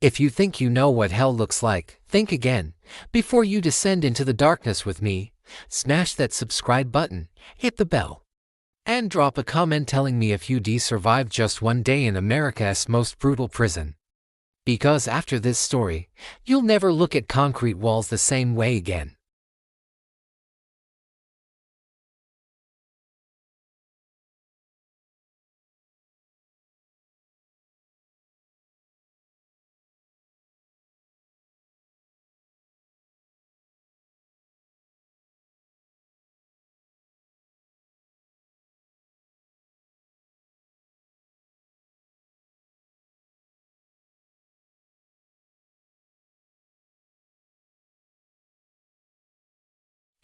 If you think you know what hell looks like, think again. Before you descend into the darkness with me, smash that subscribe button, hit the bell, and drop a comment telling me if you survived just one day in America's most brutal prison. Because after this story, you'll never look at concrete walls the same way again.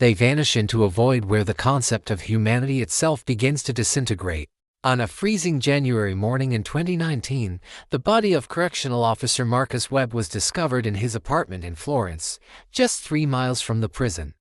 They vanish into a void where the concept of humanity itself begins to disintegrate. On a freezing January morning in 2019, the body of correctional officer Marcus Webb was discovered in his apartment in Florence, just 3 miles from the prison.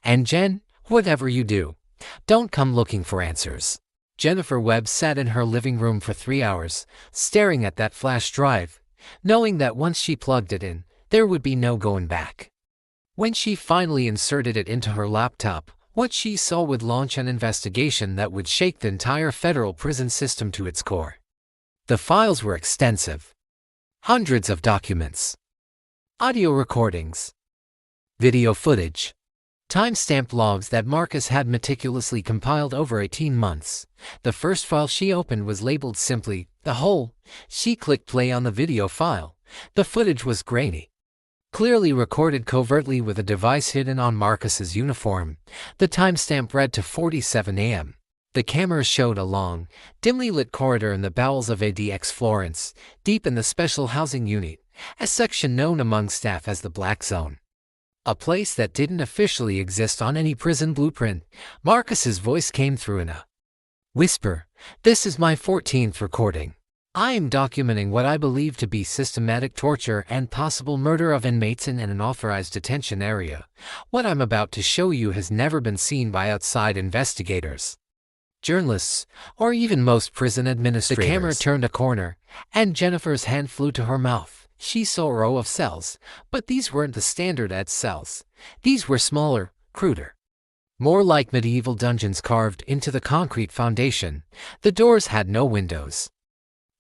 And Jen, whatever you do, don't come looking for answers. Jennifer Webb sat in her living room for 3 hours, staring at that flash drive, knowing that once she plugged it in, there would be no going back. When she finally inserted it into her laptop, what she saw would launch an investigation that would shake the entire federal prison system to its core. The files were extensive. Hundreds of documents, audio recordings, video footage, time-stamped logs that Marcus had meticulously compiled over 18 months. The first file she opened was labeled simply, "The Hole." She clicked play on the video file. The footage was grainy, clearly recorded covertly with a device hidden on Marcus's uniform. The timestamp read to 47 a.m. The camera showed a long, dimly lit corridor in the bowels of ADX Florence, deep in the special housing unit, a section known among staff as the Black Zone. A place that didn't officially exist on any prison blueprint. Marcus's voice came through in a whisper. "This is my 14th recording. I am documenting what I believe to be systematic torture and possible murder of inmates in an unauthorized detention area. What I'm about to show you has never been seen by outside investigators, journalists, or even most prison administrators." The camera turned a corner, and Jennifer's hand flew to her mouth. She saw a row of cells, but these weren't the standard AD cells. These were smaller, cruder, more like medieval dungeons carved into the concrete foundation. The doors had no windows,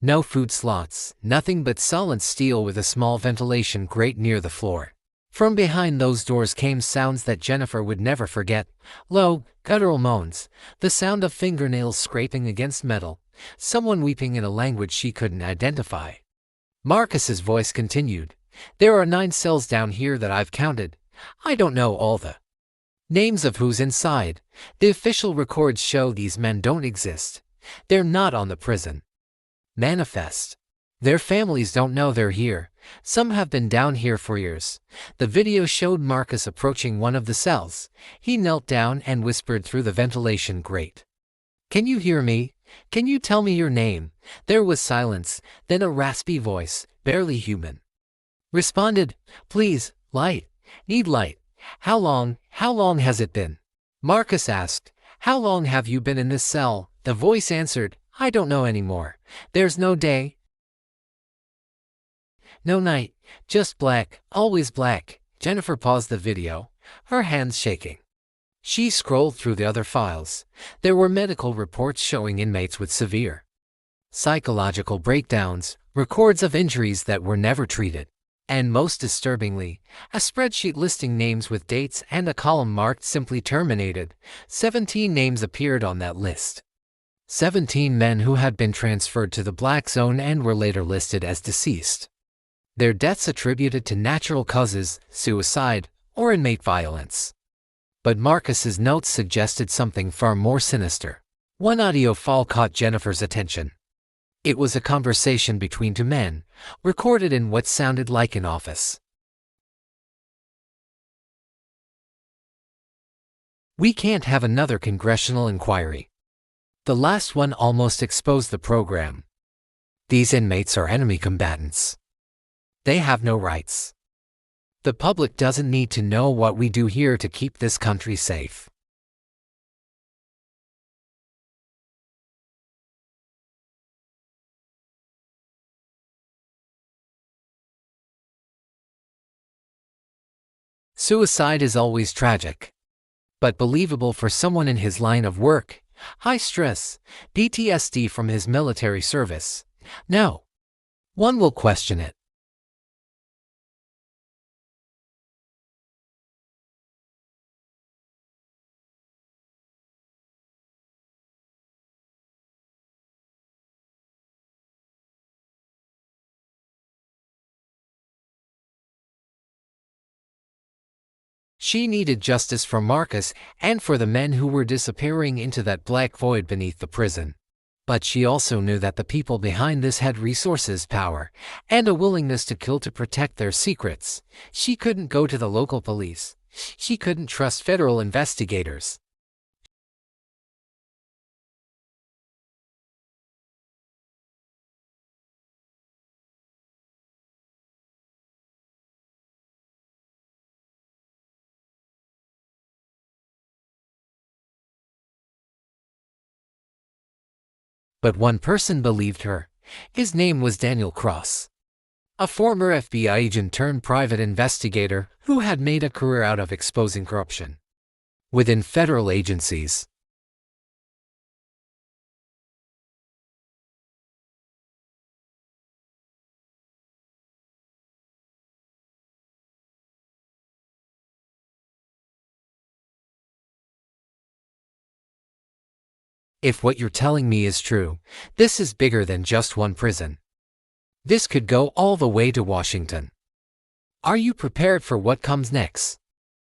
no food slots, nothing but solid steel with a small ventilation grate near the floor. From behind those doors came sounds that Jennifer would never forget. Low, guttural moans, the sound of fingernails scraping against metal, someone weeping in a language she couldn't identify. Marcus's voice continued. "There are 9 cells down here that I've counted. I don't know all the names of who's inside. The official records show these men don't exist. They're not on the prison manifest. Their families don't know they're here. Some have been down here for years." The video showed Marcus approaching one of the cells. He knelt down and whispered through the ventilation grate. "Can you hear me? Can you tell me your name?" There was silence, then a raspy voice, barely human, responded, "Please, light. Need light." How long has it been?" Marcus asked. "How long have you been in this cell?" The voice answered, "I don't know anymore. There's no day, no night, just black, always black." Jennifer paused the video, her hands shaking. She scrolled through the other files. There were medical reports showing inmates with severe psychological breakdowns, records of injuries that were never treated, and most disturbingly, a spreadsheet listing names with dates and a column marked simply terminated. 17 names appeared on that list. 17 men who had been transferred to the black zone and were later listed as deceased. Their deaths attributed to natural causes, suicide, or inmate violence. But Marcus's notes suggested something far more sinister. One audio file caught Jennifer's attention. It was a conversation between two men, recorded in what sounded like an office. "We can't have another congressional inquiry. The last one almost exposed the program. These inmates are enemy combatants. They have no rights. The public doesn't need to know what we do here to keep this country safe." Suicide is always tragic, but believable for someone in his line of work. High stress, PTSD from his military service. No one will question it. She needed justice for Marcus and for the men who were disappearing into that black void beneath the prison. But she also knew that the people behind this had resources, power, and a willingness to kill to protect their secrets. She couldn't go to the local police. She couldn't trust federal investigators. But one person believed her. His name was Daniel Cross, a former FBI agent turned private investigator who had made a career out of exposing corruption within federal agencies. If what you're telling me is true, this is bigger than just one prison. This could go all the way to Washington. Are you prepared for what comes next?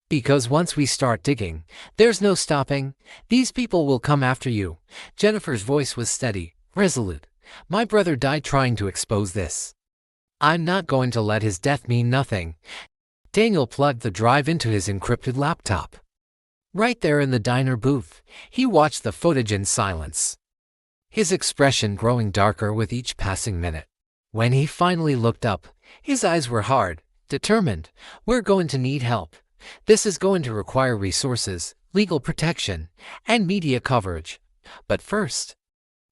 Because once we start digging, there's no stopping. These people will come after you. Jennifer's voice was steady, resolute. My brother died trying to expose this. I'm not going to let his death mean nothing. Daniel plugged the drive into his encrypted laptop. Right there in the diner booth, he watched the footage in silence, his expression growing darker with each passing minute. When he finally looked up, his eyes were hard, determined. We're going to need help. This is going to require resources, legal protection, and media coverage. But first,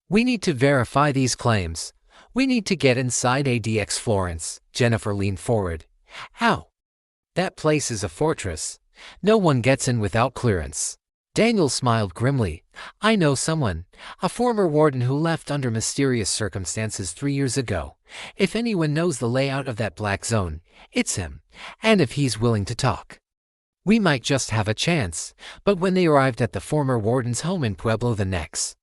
we need to verify these claims. We need to get inside ADX Florence. Jennifer leaned forward. How? That place is a fortress. No one gets in without clearance. Daniel smiled grimly. I know someone, a former warden who left under mysterious circumstances 3 years ago. If anyone knows the layout of that black zone, it's him. And if he's willing to talk, we might just have a chance. But when they arrived at the former warden's home in Pueblo the next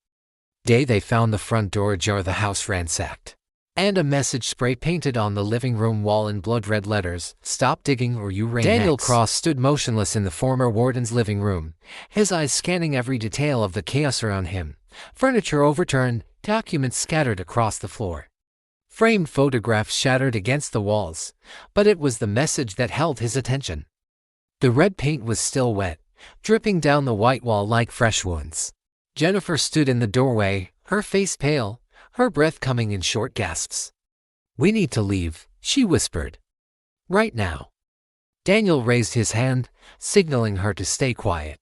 day, they found the front door ajar, the house ransacked, and a message spray painted on the living room wall in blood-red letters, "Stop digging or you rain Daniel next." Cross stood motionless in the former warden's living room, his eyes scanning every detail of the chaos around him. Furniture overturned, documents scattered across the floor, framed photographs shattered against the walls. But it was the message that held his attention. The red paint was still wet, dripping down the white wall like fresh wounds. Jennifer stood in the doorway, her face pale, her breath coming in short gasps. We need to leave, she whispered. Right now. Daniel raised his hand, signaling her to stay quiet.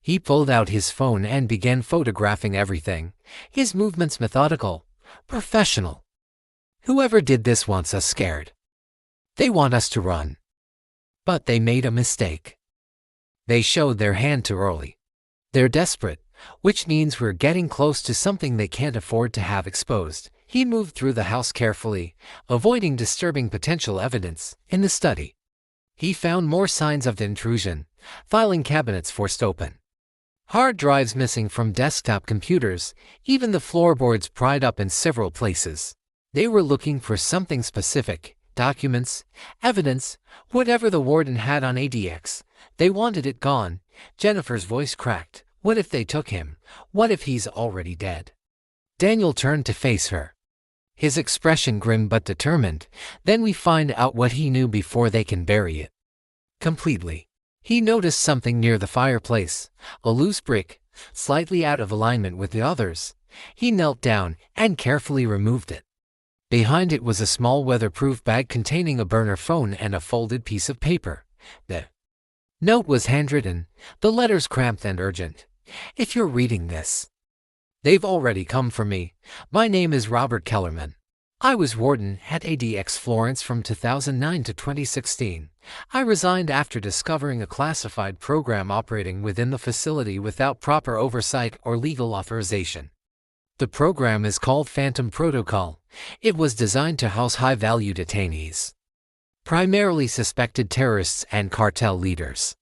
He pulled out his phone and began photographing everything, his movements methodical, professional. Whoever did this wants us scared. They want us to run. But they made a mistake. They showed their hand too early. They're desperate, which means we're getting close to something they can't afford to have exposed. He moved through the house carefully, avoiding disturbing potential evidence. In the study, he found more signs of intrusion, filing cabinets forced open, hard drives missing from desktop computers, even the floorboards pried up in several places. They were looking for something specific, documents, evidence, whatever the warden had on ADX. They wanted it gone. Jennifer's voice cracked. What if they took him? What if he's already dead? Daniel turned to face her, his expression grim but determined. Then we find out what he knew before they can bury it completely. He noticed something near the fireplace, a loose brick, slightly out of alignment with the others. He knelt down and carefully removed it. Behind it was a small weatherproof bag containing a burner phone and a folded piece of paper. The note was handwritten, the letters cramped and urgent. If you're reading this, they've already come for me. My name is Robert Kellerman. I was warden at ADX Florence from 2009 to 2016. I resigned after discovering a classified program operating within the facility without proper oversight or legal authorization. The program is called Phantom Protocol. It was designed to house high-value detainees, primarily suspected terrorists and cartel leaders,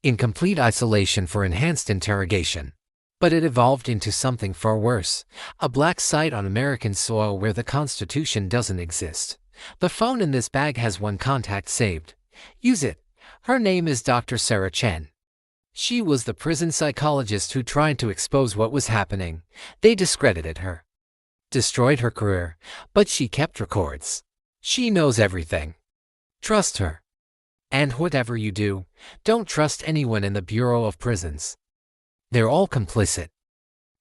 in complete isolation for enhanced interrogation. But it evolved into something far worse, a black site on American soil where the Constitution doesn't exist. The phone in this bag has one contact saved. Use it. Her name is Dr. Sarah Chen. She was the prison psychologist who tried to expose what was happening. They discredited her, destroyed her career, but she kept records. She knows everything. Trust her. And whatever you do, don't trust anyone in the Bureau of Prisons. They're all complicit.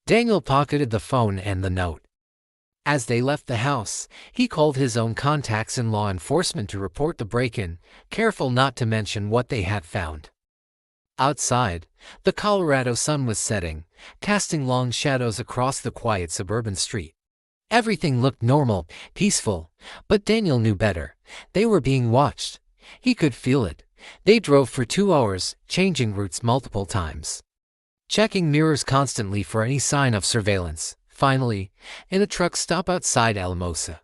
Daniel pocketed the phone and the note. As they left the house, he called his own contacts in law enforcement to report the break-in, careful not to mention what they had found. Outside, the Colorado sun was setting, casting long shadows across the quiet suburban street. Everything looked normal, peaceful, but Daniel knew better. They were being watched. He could feel it. They drove for 2 hours, changing routes multiple times, checking mirrors constantly for any sign of surveillance. Finally, in a truck stop outside Alamosa,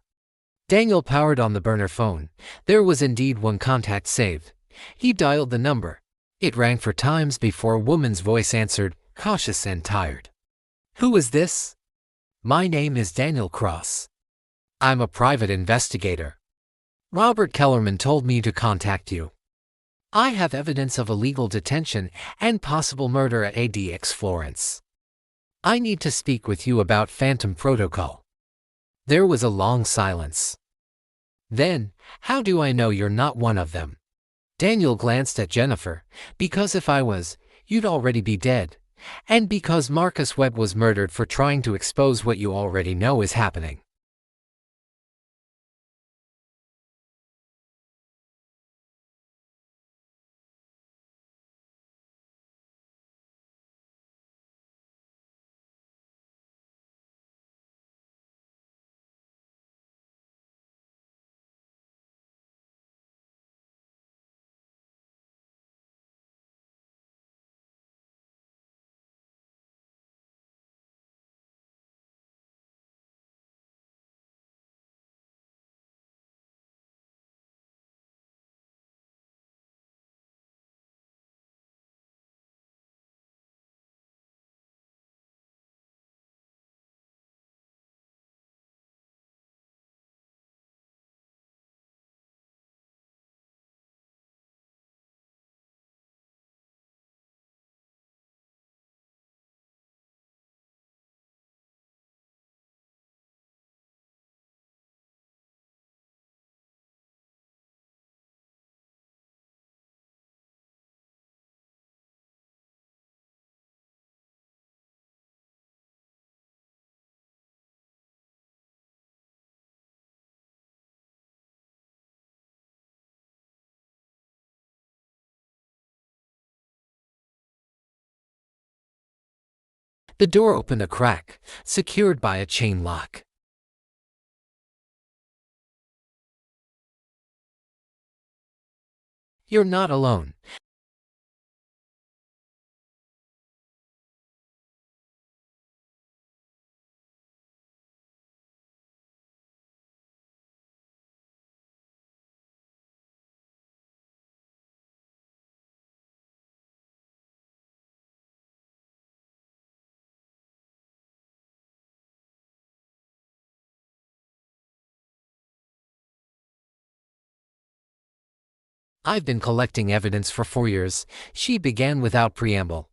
Daniel powered on the burner phone. There was indeed one contact saved. He dialed the number. It rang for times before a woman's voice answered, cautious and tired. Who is this? My name is Daniel Cross. I'm a private investigator. Robert Kellerman told me to contact you. I have evidence of illegal detention and possible murder at ADX Florence. I need to speak with you about Phantom Protocol. There was a long silence. Then, how do I know you're not one of them? Daniel glanced at Jennifer. Because if I was, you'd already be dead. And because Marcus Webb was murdered for trying to expose what you already know is happening. The door opened a crack, secured by a chain lock. You're not alone. I've been collecting evidence for 4 years, she began without preamble.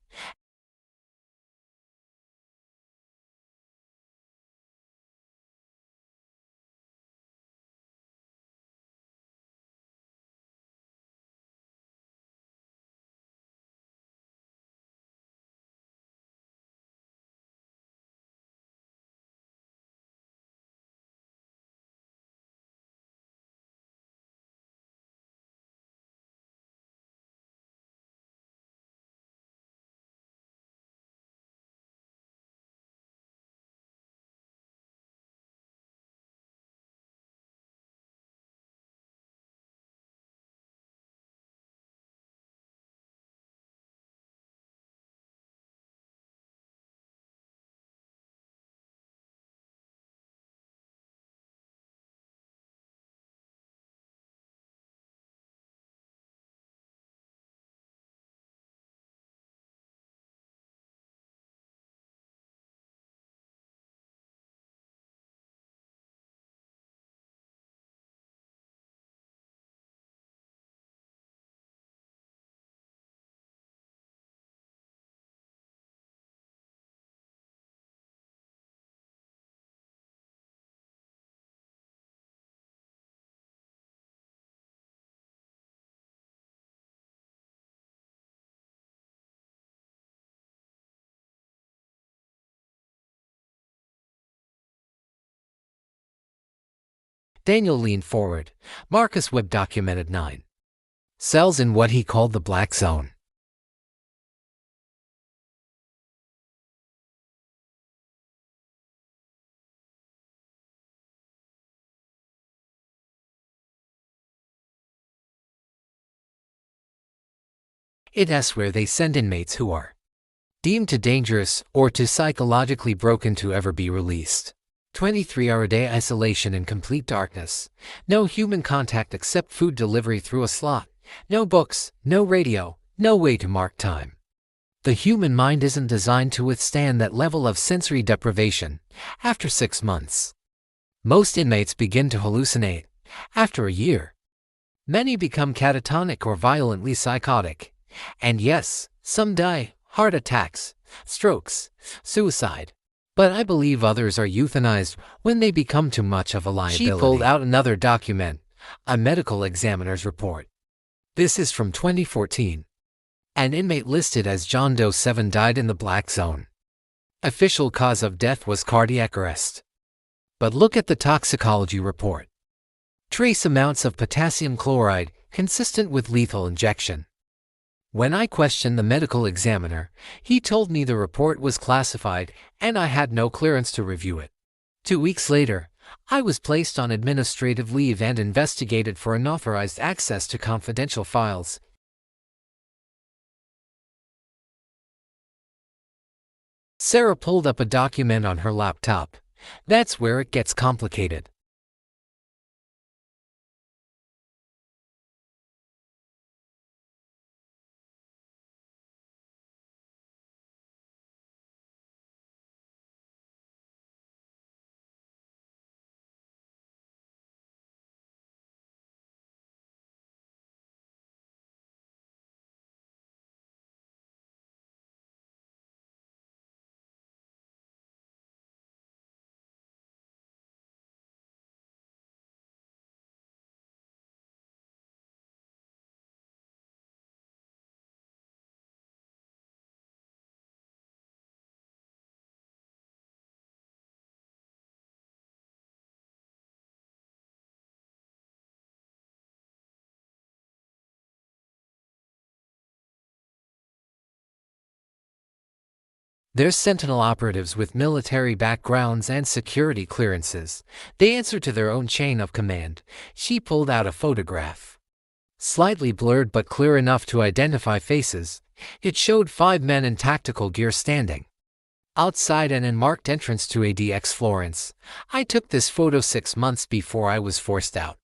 Daniel leaned forward. Marcus Webb documented 9 cells in what he called the black zone. It's where they send inmates who are deemed too dangerous or too psychologically broken to ever be released. 23-hour-a-day isolation in complete darkness. No human contact except food delivery through a slot. No books, no radio, no way to mark time. The human mind isn't designed to withstand that level of sensory deprivation. After 6 months, most inmates begin to hallucinate. After a year, many become catatonic or violently psychotic. And yes, some die, heart attacks, strokes, suicide. But I believe others are euthanized when they become too much of a liability. She pulled out another document, a medical examiner's report. This is from 2014. An inmate listed as John Doe 7 died in the black zone. Official cause of death was cardiac arrest. But look at the toxicology report. Trace amounts of potassium chloride, consistent with lethal injection. When I questioned the medical examiner, he told me the report was classified and I had no clearance to review it. 2 weeks later, I was placed on administrative leave and investigated for unauthorized access to confidential files. Sarah pulled up a document on her laptop. That's where it gets complicated. They're Sentinel operatives with military backgrounds and security clearances. They answer to their own chain of command. She pulled out a photograph. Slightly blurred but clear enough to identify faces, it showed 5 men in tactical gear standing outside an unmarked entrance to ADX Florence. I took this photo 6 months before I was forced out.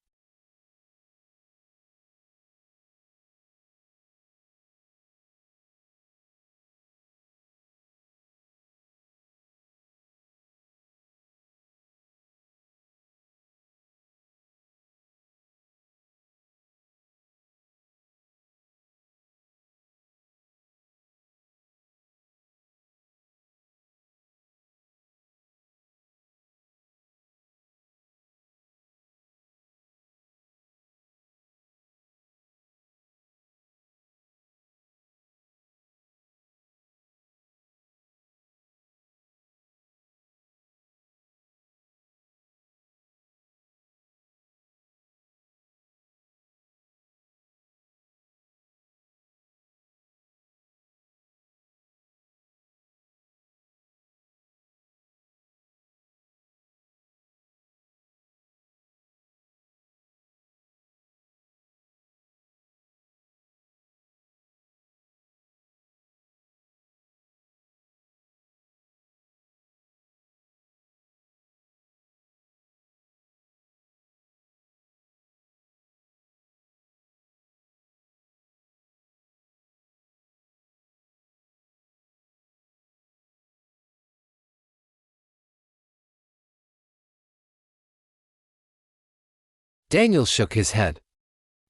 Daniel shook his head.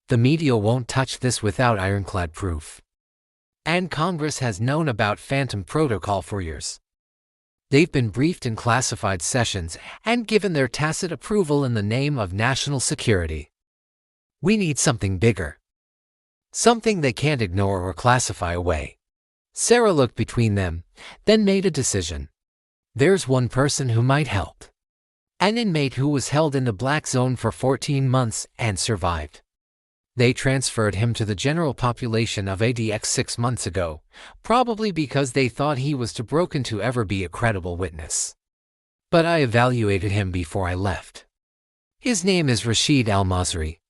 The media won't touch this without ironclad proof. And Congress has known about Phantom Protocol for years. They've been briefed in classified sessions and given their tacit approval in the name of national security. We need something bigger. Something they can't ignore or classify away. Sarah looked between them, then made a decision. There's one person who might help. An inmate who was held in the black zone for 14 months and survived. They transferred him to the general population of ADX 6 months ago, probably because they thought he was too broken to ever be a credible witness. But I evaluated him before I left. His name is Rashid Al-Masri.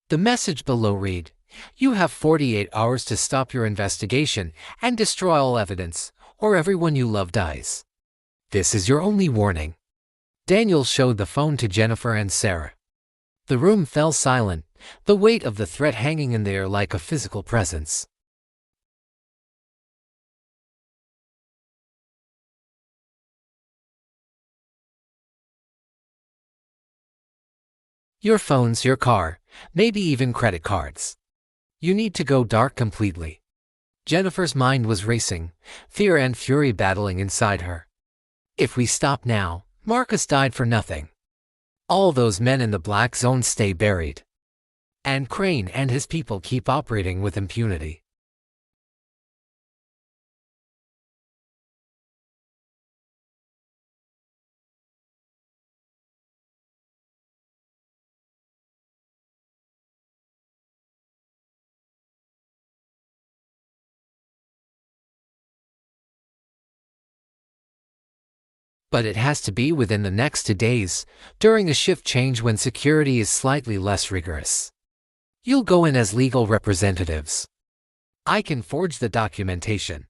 The message below read, "You have 48 hours to stop your investigation and destroy all evidence, or everyone you love dies. This is your only warning." Daniel showed the phone to Jennifer and Sarah. The room fell silent, the weight of the threat hanging in the air like a physical presence. Your phones, your car, maybe even credit cards. You need to go dark completely. Jennifer's mind was racing, fear and fury battling inside her. If we stop now, Marcus died for nothing. All those men in the black zone stay buried. And Crane and his people keep operating with impunity. But it has to be within the next 2 days, during a shift change when security is slightly less rigorous. You'll go in as legal representatives. I can forge the documentation.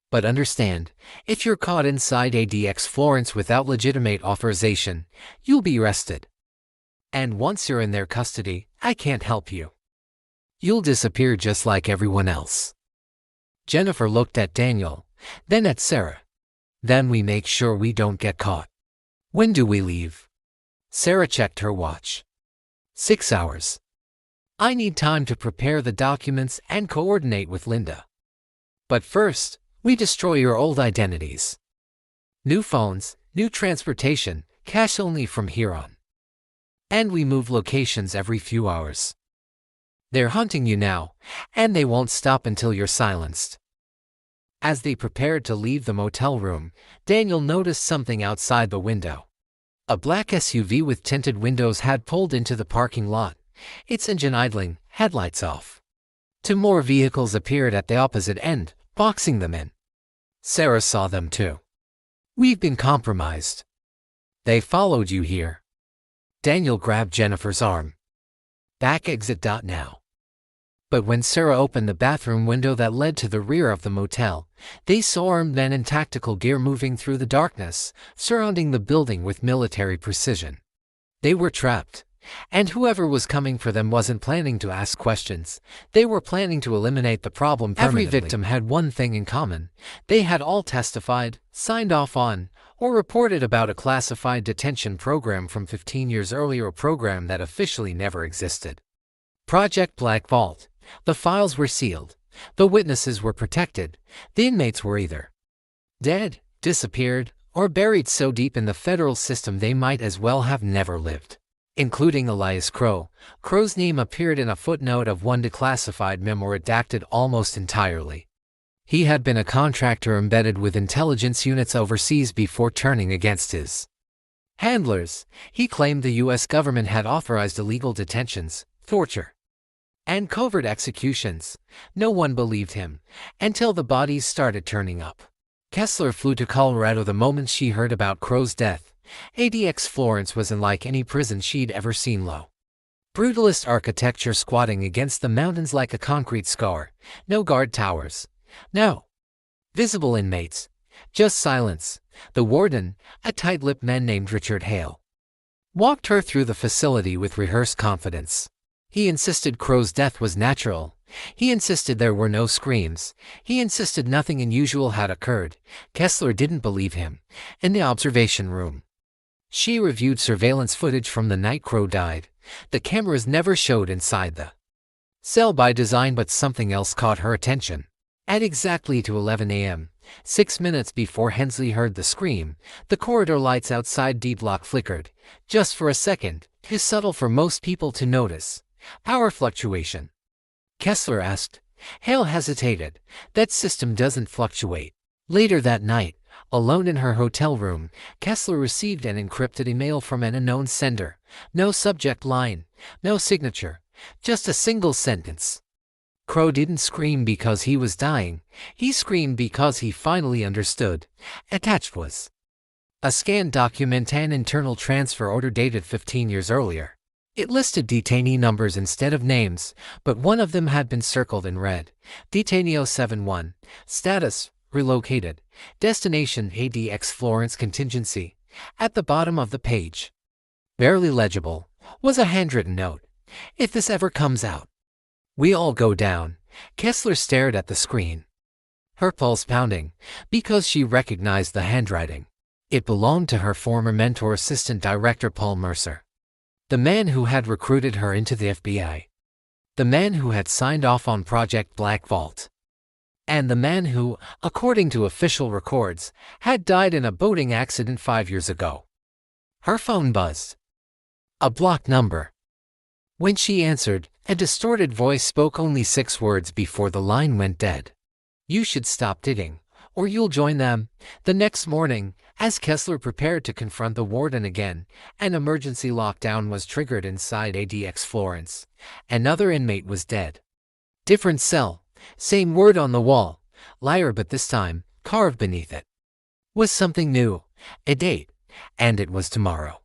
But understand, if you're caught inside ADX Florence without legitimate authorization, you'll be arrested. And once you're in their custody, I can't help you. You'll disappear just like everyone else. Jennifer looked at Daniel, then at Sarah. Then we make sure we don't get caught. When do we leave? Sarah checked her watch. 6 hours. I need time to prepare the documents and coordinate with Linda. But first, we destroy your old identities. New phones, new transportation, cash only from here on. And we move locations every few hours. They're hunting you now, and they won't stop until you're silenced. As they prepared to leave the motel room, Daniel noticed something outside the window. A black SUV with tinted windows had pulled into the parking lot, its engine idling, headlights off. 2 more vehicles appeared at the opposite end, boxing them in. Sarah saw them too. We've been compromised. They followed you here. Daniel grabbed Jennifer's arm. Back exit. Now. But when Sarah opened the bathroom window that led to the rear of the motel, they saw armed men in tactical gear moving through the darkness, surrounding the building with military precision. They were trapped, and whoever was coming for them wasn't planning to ask questions. They were planning to eliminate the problem permanently. Every victim had one thing in common. They had all testified, signed off on, or reported about a classified detention program from 15 years earlier, a program that officially never existed. Project Black Vault. The files were sealed. The witnesses were protected. The inmates were either dead, disappeared, or buried so deep in the federal system they might as well have never lived. Including Elias Crow. Crow's name appeared in a footnote of one declassified memo redacted almost entirely. He had been a contractor embedded with intelligence units overseas before turning against his handlers. He claimed the U.S. government had authorized illegal detentions, torture, and covert executions. No one believed him, until the bodies started turning up. Kessler flew to Colorado the moment she heard about Crow's death. ADX Florence was unlike any prison she'd ever seen. Low, brutalist architecture squatting against the mountains like a concrete scar. No guard towers. No visible inmates. Just silence. The warden, a tight-lipped man named Richard Hale, walked her through the facility with rehearsed confidence. He insisted Crow's death was natural. He insisted there were no screams. He insisted nothing unusual had occurred. Kessler didn't believe him. In the observation room, she reviewed surveillance footage from the night Crow died. The cameras never showed inside the cell by design, but something else caught her attention. At exactly 11 a.m., 6 minutes before Hensley heard the scream, the corridor lights outside D-block flickered, just for a second, too subtle for most people to notice. Power fluctuation. Kessler asked. Hale hesitated. That system doesn't fluctuate. Later that night, alone in her hotel room, Kessler received an encrypted email from an unknown sender. No subject line, no signature, just a single sentence. Crow didn't scream because he was dying. He screamed because he finally understood. Attached was a scanned document, an internal transfer order dated 15 years earlier. It listed detainee numbers instead of names, but one of them had been circled in red. Detainee 071. Status, relocated. Destination ADX Florence contingency. At the bottom of the page, barely legible, was a handwritten note. If this ever comes out, we all go down. Kessler stared at the screen, her pulse pounding, because she recognized the handwriting. It belonged to her former mentor, Assistant Director Paul Mercer, the man who had recruited her into the FBI, the man who had signed off on Project Black Vault, and the man who, according to official records, had died in a boating accident 5 years ago. Her phone buzzed. A blocked number. When she answered, a distorted voice spoke only 6 words before the line went dead. You should stop digging, or you'll join them. The next morning, as Kessler prepared to confront the warden again, an emergency lockdown was triggered inside ADX Florence. Another inmate was dead. Different cell, same word on the wall. Liar, but this time, carved beneath it was something new. A date. And it was tomorrow.